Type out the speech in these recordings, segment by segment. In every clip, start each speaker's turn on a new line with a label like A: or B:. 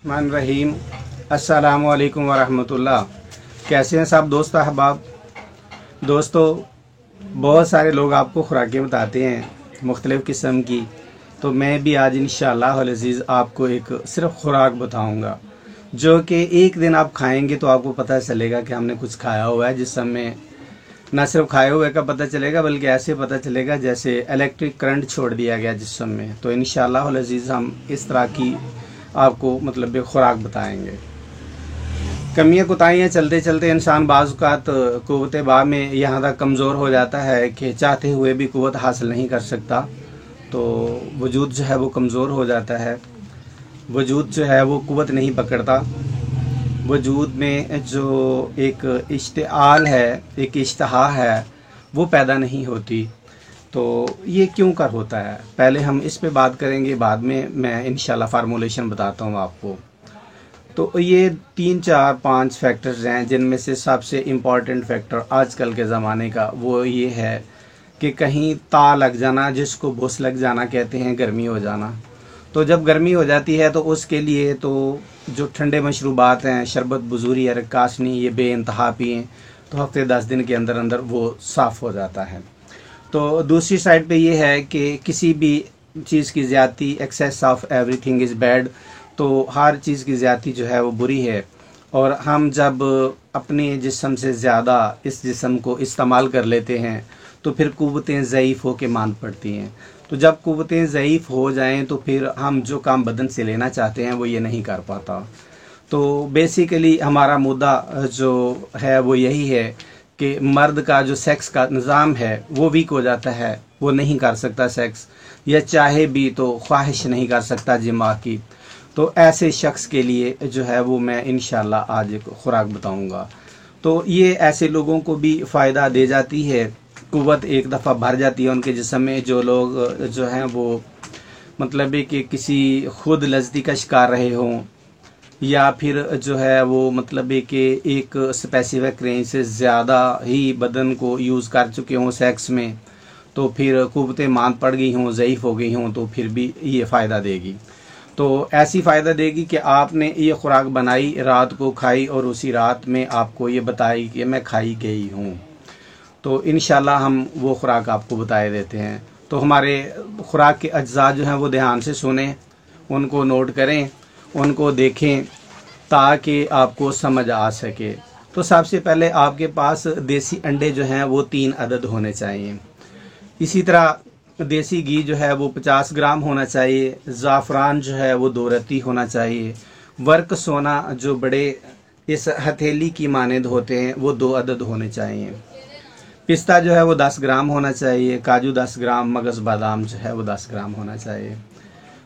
A: बिस्मिल्लाहिर्रहमानिर्रहीम। अस्सलामु अलैकुम वरहमतुल्लाह। कैसे हैं सब दोस्त अहबाब। दोस्तों, बहुत सारे लोग आपको खुराकें बताते हैं मुख्तलिफ़ किस्म की, तो मैं भी आज इंशाअल्लाह अज़ीज़ आपको एक सिर्फ खुराक बताऊंगा जो कि एक दिन आप खाएंगे तो आपको पता चलेगा कि हमने कुछ खाया हुआ है, जिस समय ना सिर्फ खाए हुए का पता चलेगा बल्कि ऐसे पता चलेगा जैसे इलेक्ट्रिक करंट छोड़ दिया गया जिस्म में। तो इंशाअल्लाह अज़ीज़ हम इस तरह की आपको मतलब खुराक बताएंगे। कमियाँ कोताहियाँ चलते चलते इंसान बाज़ औक़ात क़ुव्वत बा में यहाँ तक कमज़ोर हो जाता है कि चाहते हुए भी क़ुव्वत हासिल नहीं कर सकता। तो वजूद जो है वो कमज़ोर हो जाता है, वजूद जो है वो क़ुव्वत नहीं पकड़ता। वजूद में जो एक इश्तिआल है, एक इश्तहा है, वो पैदा नहीं होती। तो ये क्यों कर होता है, पहले हम इस पे बात करेंगे, बाद में मैं इंशाल्लाह फार्मूलेशन बताता हूँ आपको। तो ये 3, 4, 5 फैक्टर्स हैं जिनमें से सबसे इम्पॉर्टेंट फैक्टर आजकल के ज़माने का वो ये है कि कहीं ता लग जाना, जिसको भूस लग जाना कहते हैं, गर्मी हो जाना। तो जब गर्मी हो जाती है तो उसके लिए तो जो ठंडे मशरूबात हैं, शरबत, बुज़ूरी या रक्कासनी, ये बेइंतहा पिएँ तो हफ्ते 10 दिन के अंदर अंदर वो साफ़ हो जाता है। तो दूसरी साइड पे ये है कि किसी भी चीज़ की ज़्यादती, excess of everything is bad, तो हर चीज़ की ज़्यादती जो है वो बुरी है। और हम जब अपने जिस्म से ज़्यादा इस जिस्म को इस्तेमाल कर लेते हैं तो फिर क़ुव्वतें ज़ईफ़ हो के मान पड़ती हैं। तो जब क़ुव्वतें ज़ईफ़ हो जाएं तो फिर हम जो काम बदन से लेना चाहते हैं वो ये नहीं कर पाता। तो बेसिकली हमारा मुद्दा जो है वो यही है कि मर्द का जो सेक्स का निज़ाम है वो वीक हो जाता है, वो नहीं कर सकता सेक्स, या चाहे भी तो ख्वाहिश नहीं कर सकता जिमा की। तो ऐसे शख्स के लिए जो है वो मैं इंशाल्लाह आज एक खुराक बताऊंगा। तो ये ऐसे लोगों को भी फ़ायदा दे जाती है, क़ुव्वत एक दफ़ा भर जाती है उनके जिस्म में। जो लोग जो हैं वो मतलब है कि किसी खुद लज़्ज़ती का शिकार रहे हों, या फिर जो है वो मतलब है कि एक स्पेसिफिक रेंज से ज़्यादा ही बदन को यूज़ कर चुके हों सेक्स में, तो फिर क़ुव्वतें मान पड़ गई हों, ज़ईफ़ हो गई हों, तो फिर भी ये फ़ायदा देगी। तो ऐसी फ़ायदा देगी कि आपने ये खुराक बनाई, रात को खाई और उसी रात में आपको ये बताई कि मैं खाई गई हूँ। तो इंशाल्लाह हम वो खुराक आपको बताए देते हैं। तो हमारे खुराक के अज्जा जो हैं वो ध्यान से सुनें, उनको नोट करें, उनको देखें ताकि आपको समझ आ सके। तो सबसे पहले आपके पास देसी अंडे जो हैं वो 3 अदद होने चाहिए। इसी तरह देसी घी जो है वो 50 ग्राम होना चाहिए। ज़ाफ़रान जो है वो 2 रत्ती होना चाहिए। वर्क सोना जो बड़े इस हथेली की मानद होते हैं वो 2 अदद होने चाहिए। पिस्ता जो है वो 10 ग्राम होना चाहिए। काजू 10 ग्राम, मगज़ बादाम जो है वो 10 ग्राम होना चाहिए।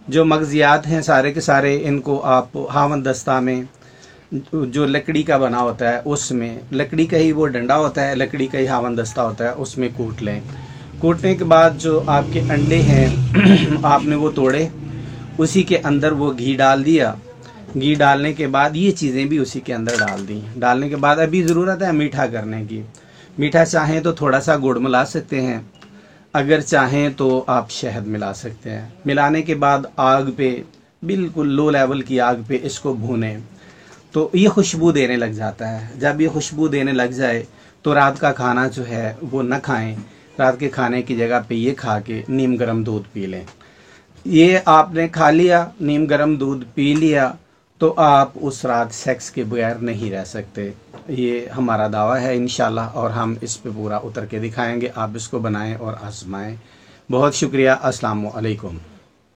A: जो मगज़ियात हैं सारे के सारे, इनको आप हावन दस्ता में जो लकड़ी का बना होता है उसमें, लकड़ी का ही वो डंडा होता है, लकड़ी का ही हावन दस्ता होता है, उसमें कूट लें। कूटने के बाद जो आपके अंडे हैं आपने वो तोड़े, उसी के अंदर वो घी डाल दिया। घी डालने के बाद ये चीज़ें भी उसी के अंदर डाल दी। डालने के बाद अभी ज़रूरत है मीठा करने की। मीठा चाहें तो थोड़ा सा गुड़ मिला सकते हैं, अगर चाहें तो आप शहद मिला सकते हैं। मिलाने के बाद आग पे, बिल्कुल लो लेवल की आग पे इसको भूनें तो ये खुशबू देने लग जाता है। जब ये खुशबू देने लग जाए तो रात का खाना जो है वो न खाएं। रात के खाने की जगह पे ये खा के नीम गर्म दूध पी लें। ये आपने खा लिया, नीम गर्म दूध पी लिया, तो आप उस रात सेक्स के बगैर नहीं रह सकते। ये हमारा दावा है इंशाल्लाह, और हम इस पे पूरा उतर के दिखाएंगे। आप इसको बनाएं और आजमाएं। बहुत शुक्रिया। अस्सलामु अलैकुम।